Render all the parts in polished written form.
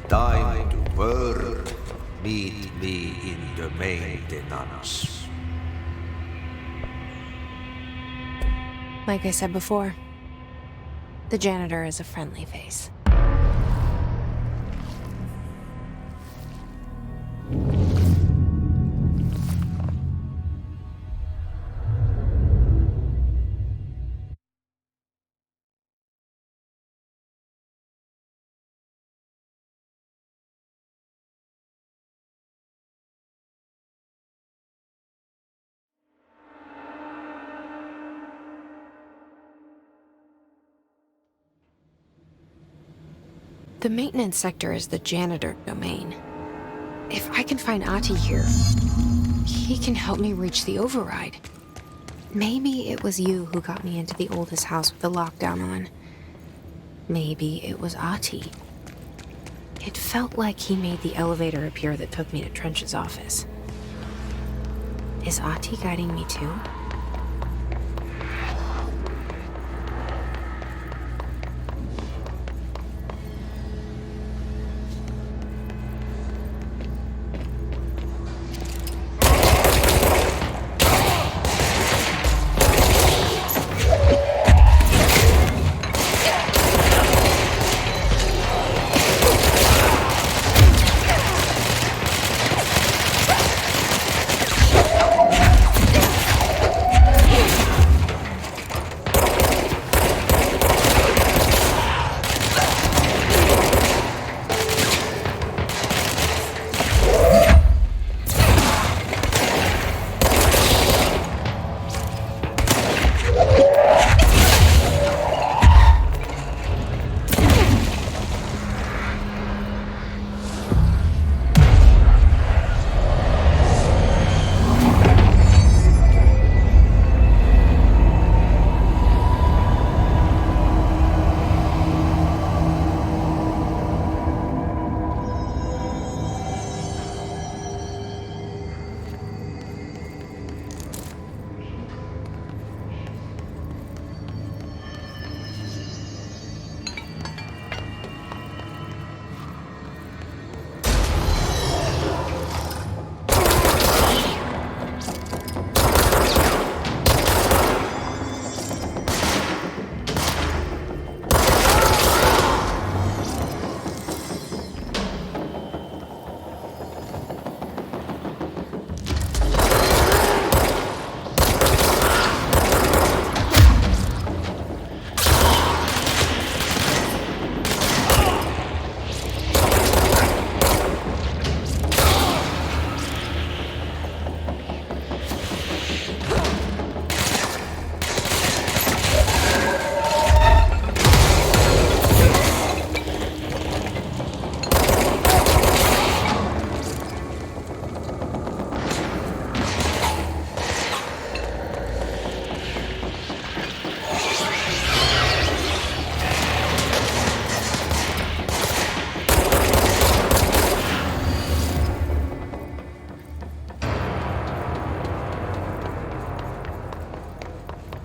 Time to work. Meet me in the maintenance. Like I said before, the janitor is a friendly face. The maintenance sector is the janitor domain. If I can find Ati here, he can help me reach the override. Maybe it was you who got me into the oldest house with the lockdown on. Maybe it was Ati. It felt like he made the elevator appear that took me to Trench's office. Is Ati guiding me too?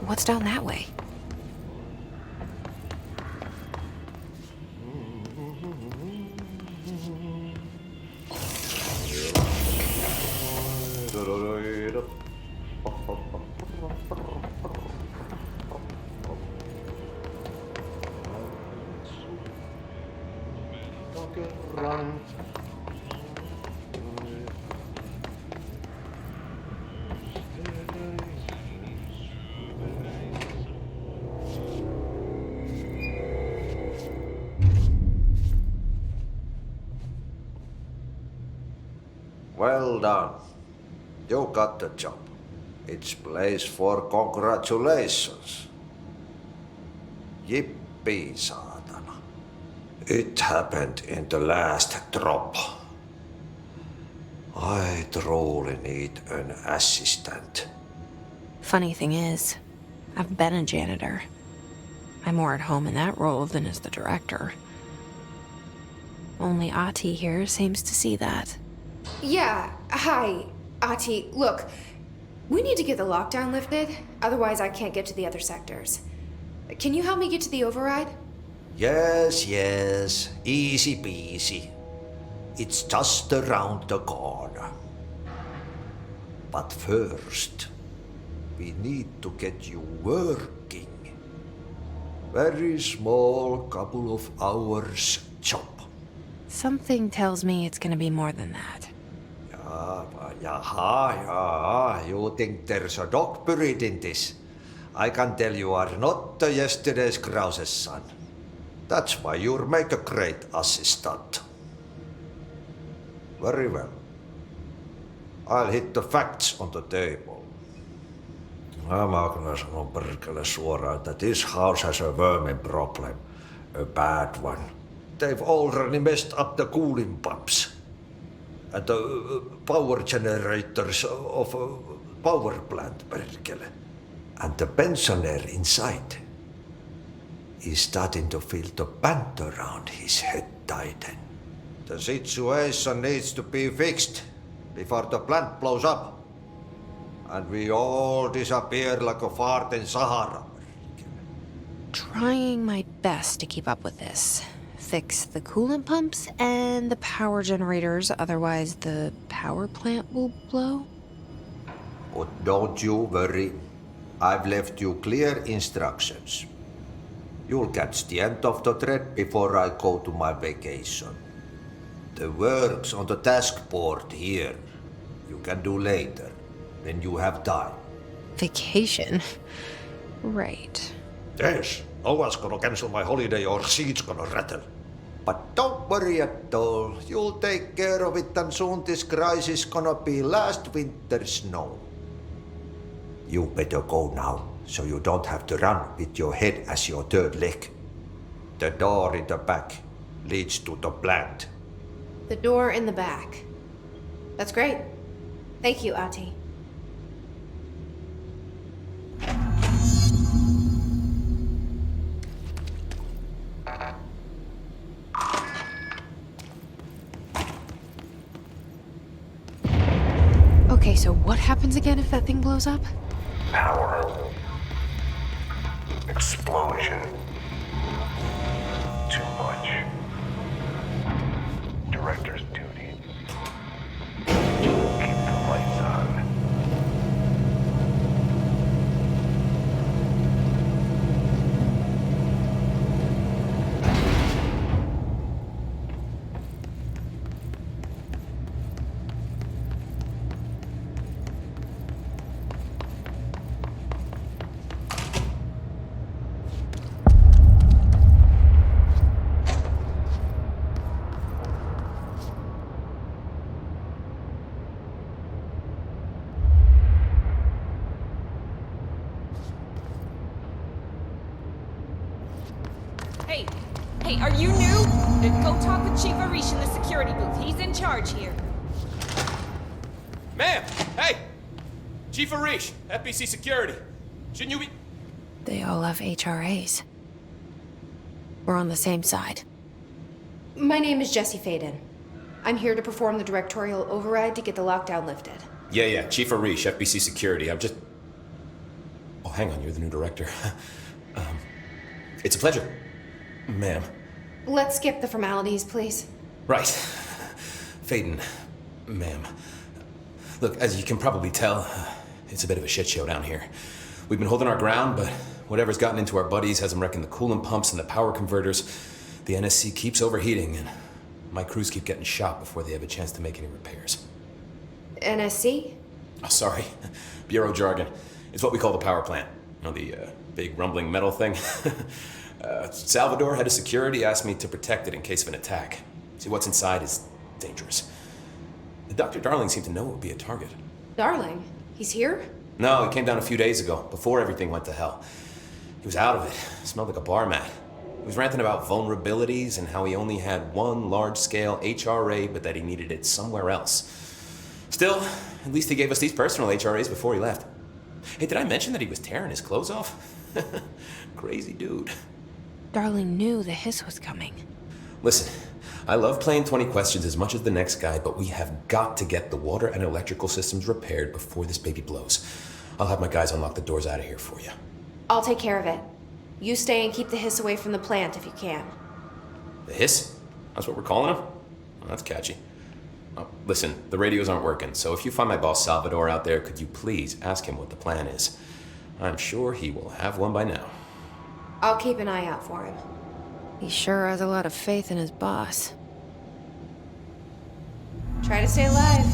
What's down that way? Well done. You got the job. It's place for congratulations. Yippee, saatana. It happened in the last drop. I truly need an assistant. Funny thing is, I've been a janitor. I'm more at home in that role than as the director. Only Ati here seems to see that. Yeah, hi, Ati. Look, we need to get the lockdown lifted, otherwise I can't get to the other sectors. Can you help me get to the override? Yes, easy peasy. It's just around the corner. But first, we need to get you working. Very small, couple of hours job. Something tells me it's gonna be more than that. Yeah. You think there's a dog buried in this? I can tell you are not yesterday's Krause's son. That's why you'll make a great assistant. Very well. I'll hit the facts on the table. Mä kyllä sanon perkele suoraan, että this house has a vermin problem. A bad one. They've already messed up the cooling pumps. And the power generators of a power plant, perkele. And the pensioner inside is starting to feel the band around his head tighten. The situation needs to be fixed before the plant blows up. And we all disappear like a fart in Sahara. Trying my best to keep up with this. Fix the coolant pumps and the power generators, otherwise the power plant will blow. But don't you worry. I've left you clear instructions. You'll catch the end of the thread before I go to my vacation. The work's on the task board here. You can do later, when you have time. Vacation? Right. Yes, no one's gonna cancel my holiday or seat's gonna rattle. But don't worry at all. You'll take care of it and soon this crisis gonna be last winter's snow. You better go now, so you don't have to run with your head as your third leg. The door in the back leads to the plant. The door in the back. That's great. Thank you, Ati. Okay, so what happens again if that thing blows up? Power. Explosion. Too much. Director's duty. Keep the lights on. Hey, are you new? Go talk with Chief Arish in the security booth. He's in charge here. Ma'am! Hey! Chief Arish, FBC Security. Shouldn't you be... They all have HRAs. We're on the same side. My name is Jesse Faden. I'm here to perform the directorial override to get the lockdown lifted. Yeah, Chief Arish, FBC Security. I'm just... Oh, hang on, you're the new director. It's a pleasure, ma'am. Let's skip the formalities, please. Right. Faden, ma'am. Look, as you can probably tell, it's a bit of a shit show down here. We've been holding our ground, but whatever's gotten into our buddies has them wrecking the coolant pumps and the power converters. The NSC keeps overheating, and my crews keep getting shot before they have a chance to make any repairs. NSC? Oh, sorry. Bureau jargon. It's what we call the power plant. You know, the big rumbling metal thing? Salvador, head of security, asked me to protect it in case of an attack. See, what's inside is dangerous. Dr. Darling seemed to know it would be a target. Darling, he's here? No, he came down a few days ago, before everything went to hell. He was out of it. Smelled like a bar mat. He was ranting about vulnerabilities and how he only had one large-scale HRA, but that he needed it somewhere else. Still, at least he gave us these personal HRAs before he left. Hey, did I mention that he was tearing his clothes off? Crazy dude. Darling knew the hiss was coming. Listen, I love playing 20 questions as much as the next guy, but we have got to get the water and electrical systems repaired before this baby blows. I'll have my guys unlock the doors out of here for you. I'll take care of it. You stay and keep the hiss away from the plant if you can. The hiss? That's what we're calling him? Oh, that's catchy. Oh, listen, the radios aren't working, so if you find my boss Salvador out there, could you please ask him what the plan is? I'm sure he will have one by now. I'll keep an eye out for him. He sure has a lot of faith in his boss. Try to stay alive.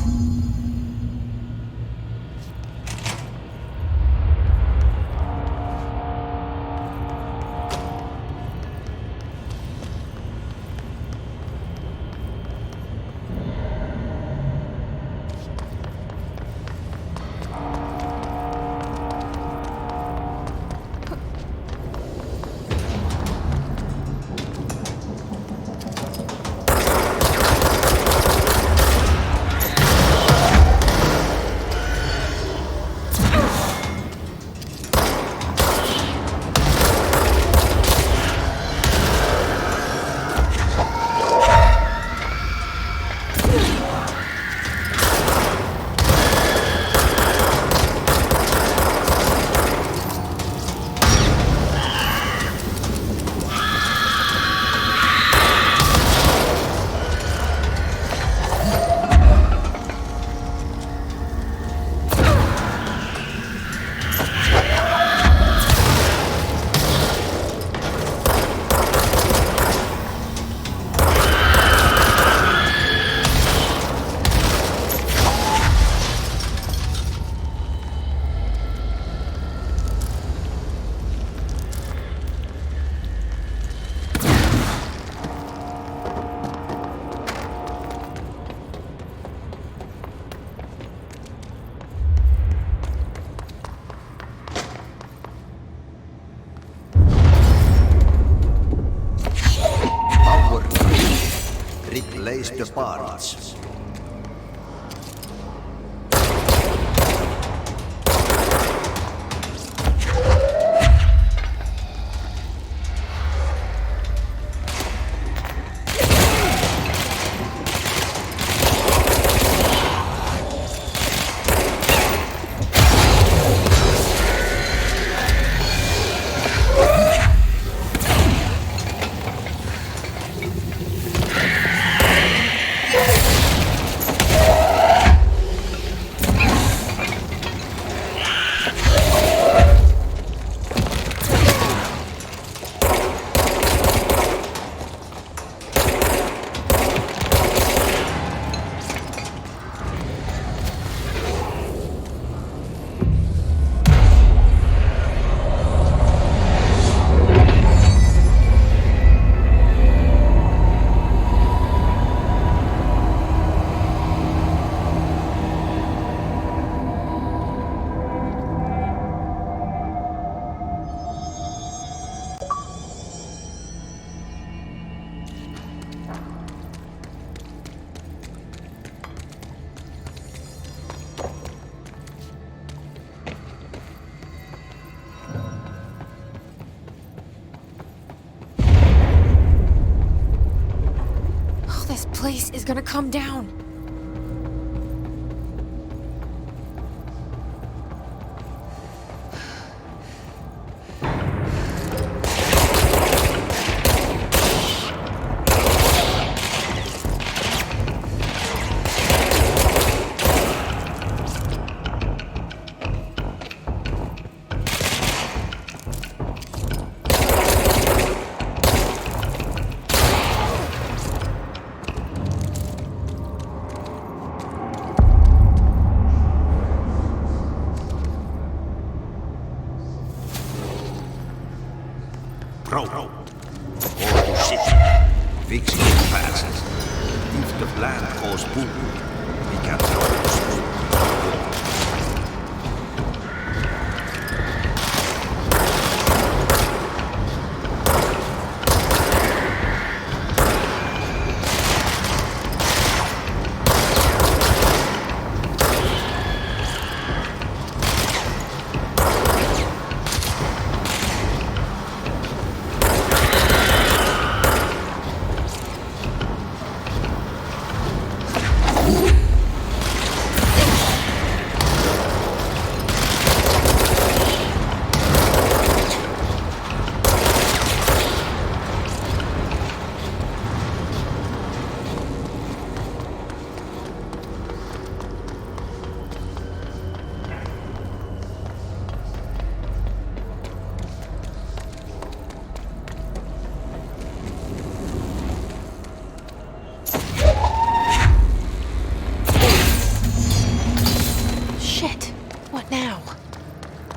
Replace the parts. This place is gonna come down.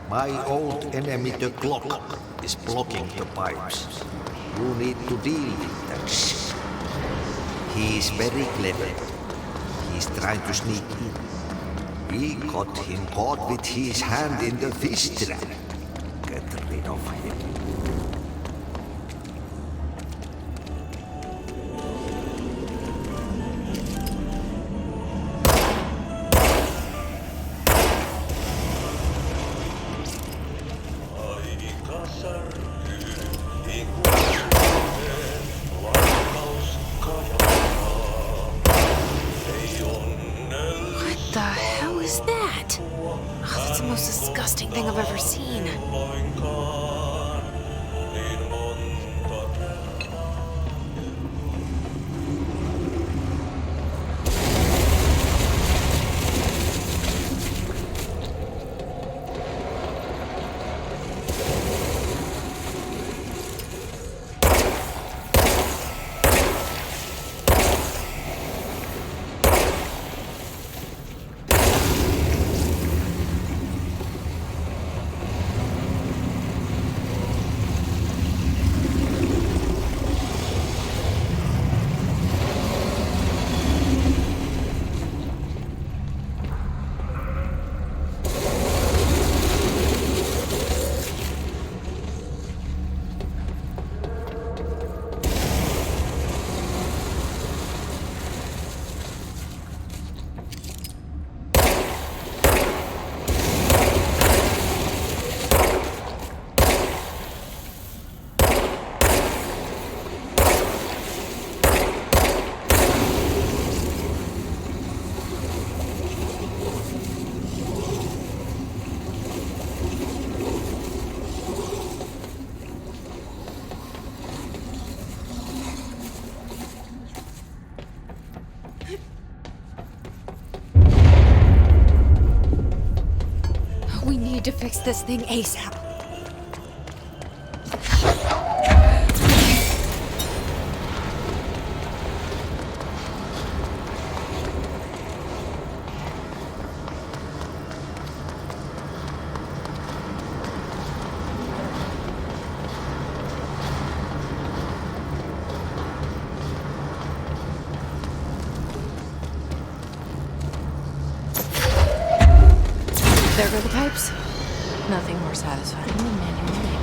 My old enemy, the clock, is blocking the pipes. You need to deal with that shit. He is very clever. He's trying to sneak in. We got him caught with his hand in the fish trap. Get rid of him. What the hell is that? Oh, that's the most disgusting thing I've ever seen. We need to fix this thing ASAP. There go the pipes. Nothing more satisfying than manual labor.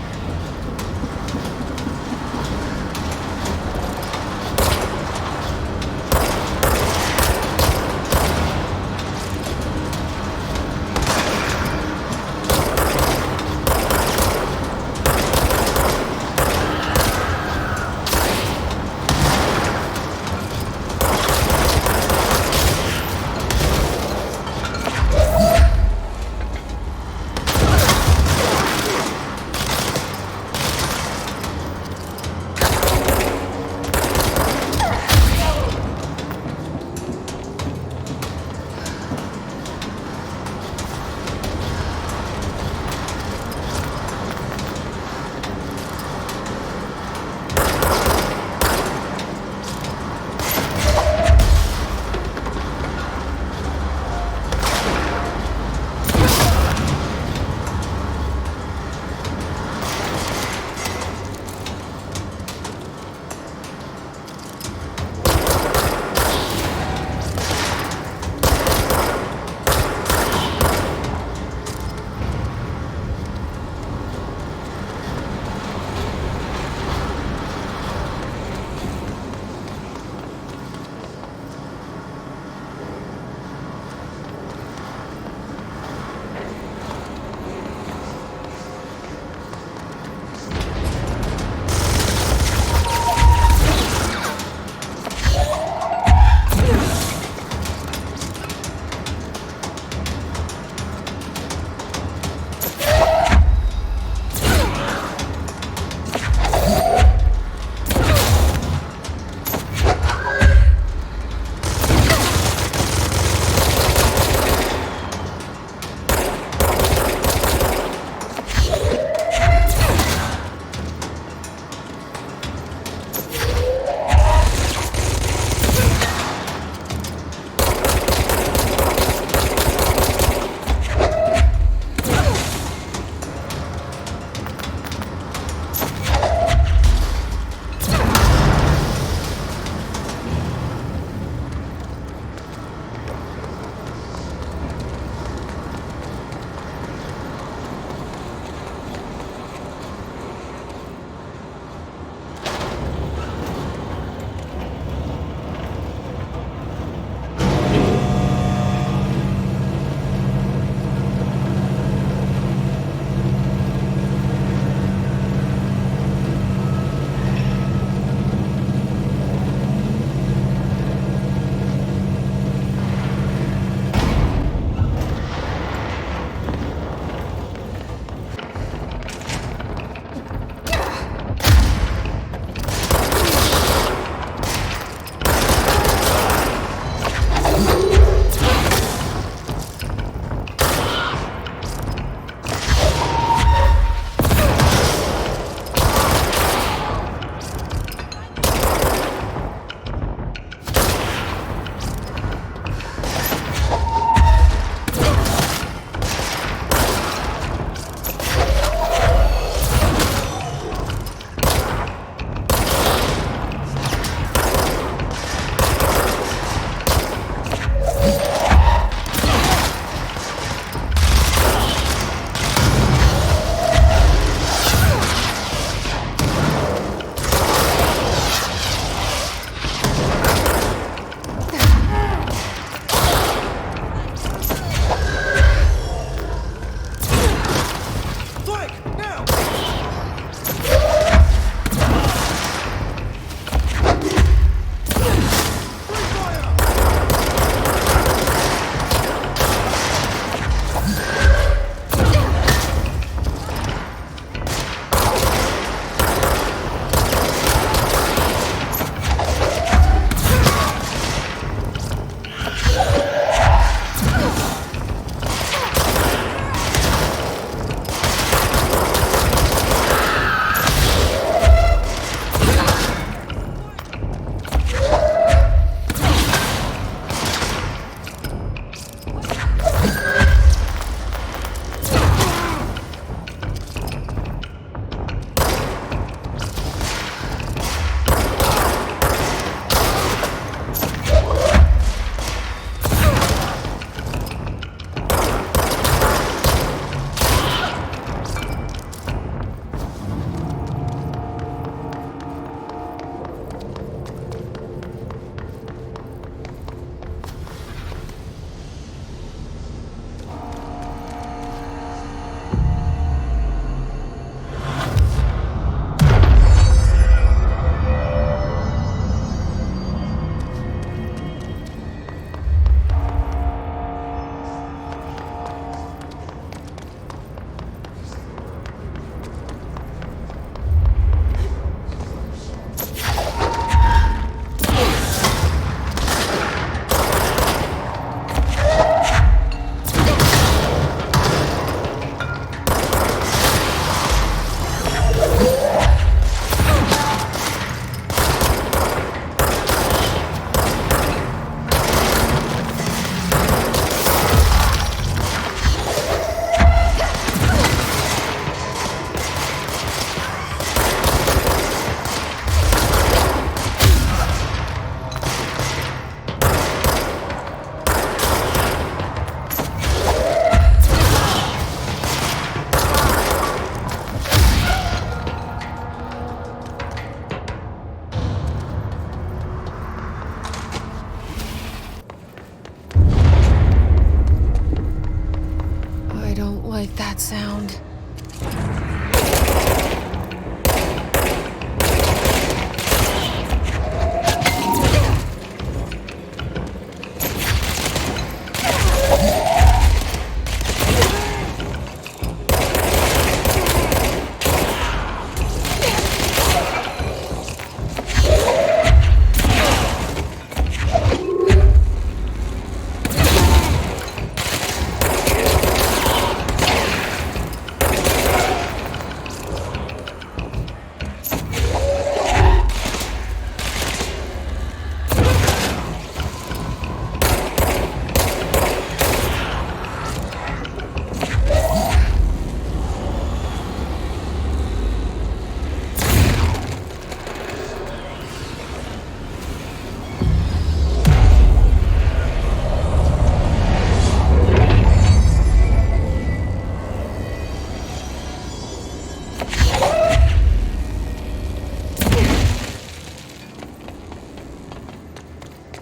like that sound.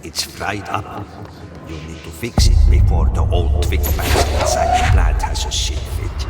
It's fried up. You need to fix it before the old twig bags inside the plant has a shit fit.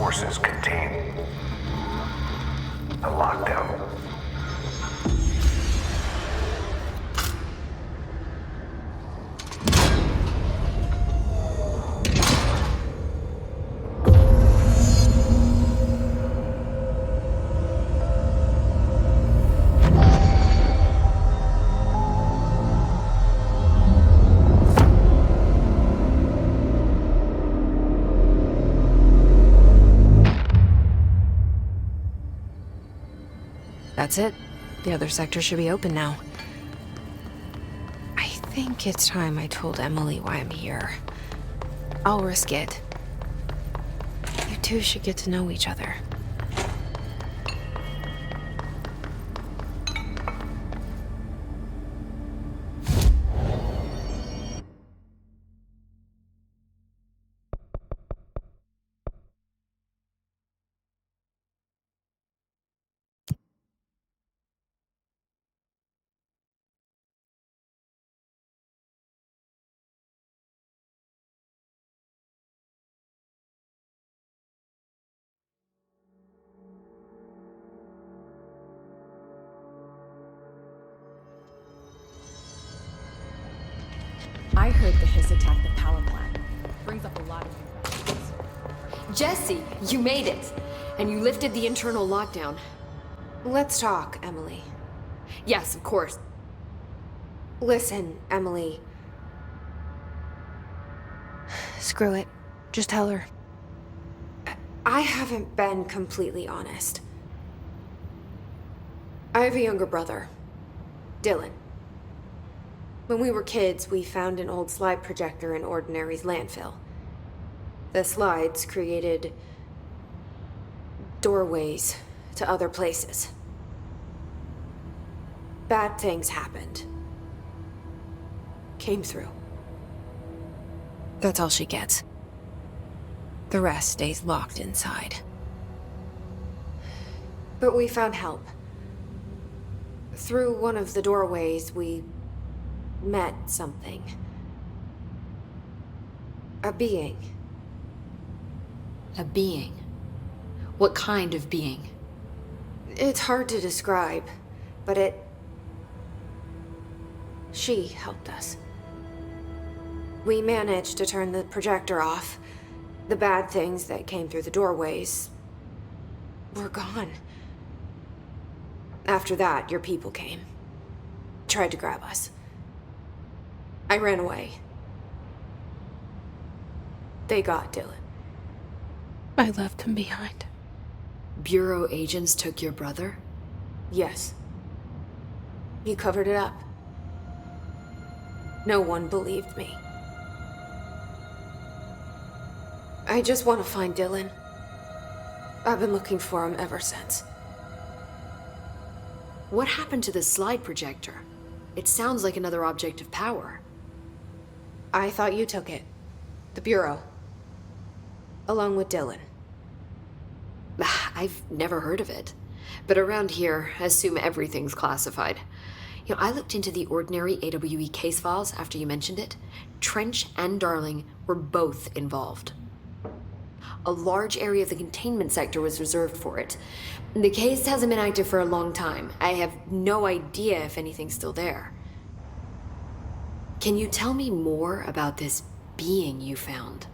forces contain a lockdown. That's it. The other sector should be open now. I think it's time I told Emily why I'm here. I'll risk it. You two should get to know each other. I heard the Hiss attacked the power plant. Brings up a lot of new questions. Jesse, you made it! And you lifted the internal lockdown. Let's talk, Emily. Yes, of course. Listen, Emily. Screw it. Just tell her. I haven't been completely honest. I have a younger brother, Dylan. When we were kids, we found an old slide projector in Ordinary's landfill. The slides created doorways to other places. Bad things happened. Came through. That's all she gets. The rest stays locked inside. But we found help. Through one of the doorways, we met something. A being. A being? What kind of being? It's hard to describe, but she helped us. We managed to turn the projector off. The bad things that came through the doorways were gone. After that, your people came. Tried to grab us. I ran away. They got Dylan. I left him behind. Bureau agents took your brother? Yes. You covered it up. No one believed me. I just want to find Dylan. I've been looking for him ever since. What happened to the slide projector? It sounds like another object of power. I thought you took it. The Bureau. Along with Dylan. I've never heard of it. But around here, I assume everything's classified. You know, I looked into the Ordinary AWE case files after you mentioned it. Trench and Darling were both involved. A large area of the containment sector was reserved for it. The case hasn't been active for a long time. I have no idea if anything's still there. Can you tell me more about this being you found?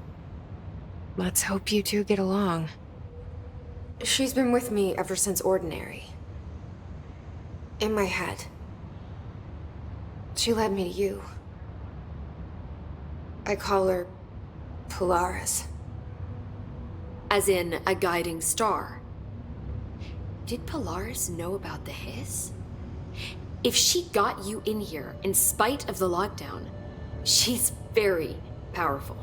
Let's hope you two get along. She's been with me ever since Ordinary. In my head. She led me to you. I call her Polaris. As in a guiding star. Did Polaris know about the Hiss? If she got you in here in spite of the lockdown, she's very powerful.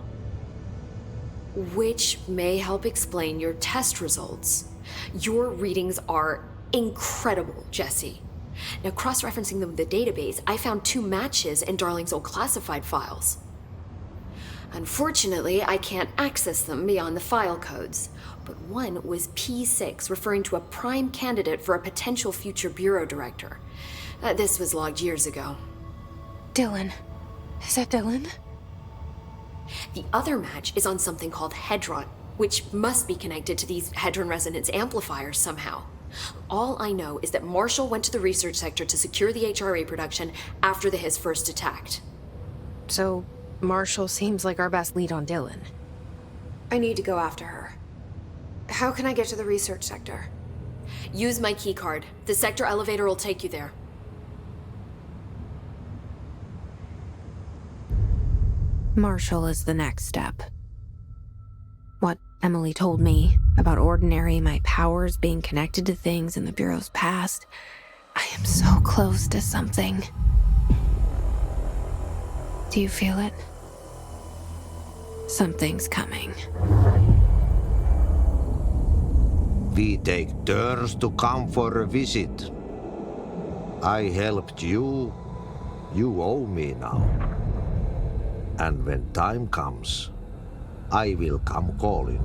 Which may help explain your test results. Your readings are incredible, Jesse. Now, cross-referencing them with the database, I found 2 matches in Darling's old classified files. Unfortunately, I can't access them beyond the file codes, but one was P6, referring to a prime candidate for a potential future bureau director. This was logged years ago. Dylan. Is that Dylan? The other match is on something called Hedron. which must be connected to these hadron resonance amplifiers somehow. All I know is that Marshall went to the research sector to secure the HRA production after the Hiss first attacked. So, Marshall seems like our best lead on Dylan. I need to go after her. How can I get to the research sector? Use my keycard. The sector elevator will take you there. Marshall is the next step. What Emily told me about Ordinary, my powers being connected to things in the Bureau's past, I am so close to something. Do you feel it? Something's coming. We take turns to come for a visit. I helped you. You owe me now. And when time comes, I will come calling.